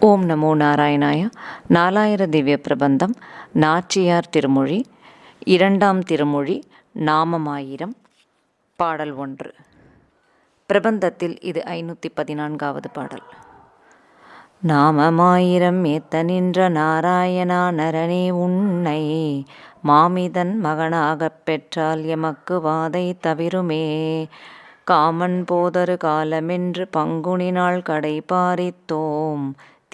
ஓம் நமோ நாராயணாய. நாலாயிர திவ்ய பிரபந்தம் நாச்சியார் திருமொழி, இரண்டாம் திருமொழி, நாமமாயிரம், பாடல் 1. பிரபந்தத்தில் இது 514வது பாடல். நாமமாயிரம் ஏத்த நின்ற நாராயணா நரனே உன்னை மாமிதன் மகனாகப் பெற்றால் எமக்கு வாதை தவிருமே. காமன் போதரு காலமென்று பங்குனி நாள் கடை பாரித்தோம்.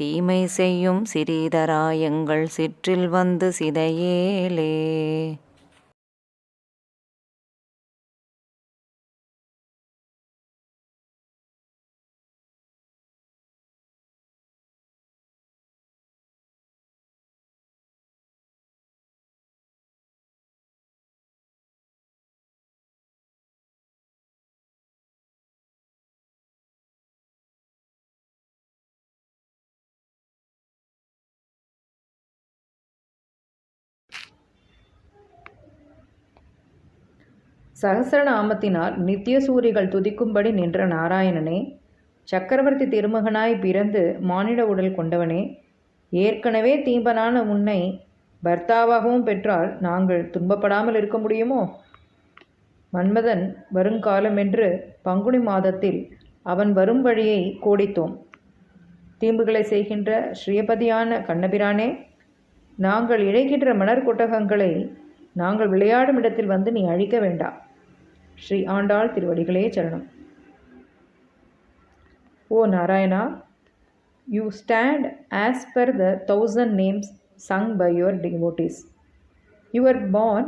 தீமை செய்யும் சிறீதரா எங்கள் சிற்றில் வந்து சிதையேலே. சகசிரநாமத்தினால் நித்தியசூரிகள் துதிக்கும்படி நின்ற நாராயணனே, சக்கரவர்த்தி திருமகனாய் பிறந்து மானிட உடல் கொண்டவனே, ஏற்கனவே தீம்பனான உன்னை பர்த்தாவாகவும் பெற்றால் நாங்கள் துன்பப்படாமல் இருக்க முடியுமோ? மன்மதன் வருங்காலமென்று பங்குனி மாதத்தில் அவன் வரும் வழியை கோடித்தோம். தீம்புகளை செய்கின்ற ஸ்ரீபதியான கண்ணபிரானே, நாங்கள் இழைக்கின்ற மணற்கொட்டகங்களை நாங்கள் விளையாடும் இடத்தில் வந்து நீ அழிக்க வேண்டாம். ஸ்ரீ ஆண்டாள் திருவடிகளே சரணம். O Narayana, you stand as per the 1000 names sung by your devotees. You were born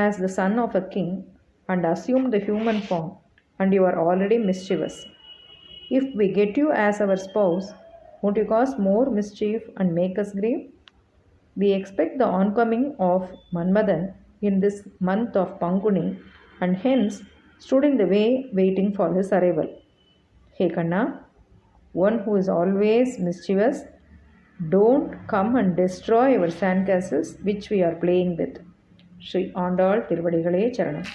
as the son of a king and assumed the human form, and you are already mischievous. If we get you as our spouse, won't you cause more mischief and make us grieve? We expect the oncoming of Manmadan in this month of Panguni, and hence stood in the way waiting for his arrival. Hey Kanna, one who is always mischievous, don't come and destroy our sandcastles which we are playing with. Sri Andal Tiruvadigalé Charanam.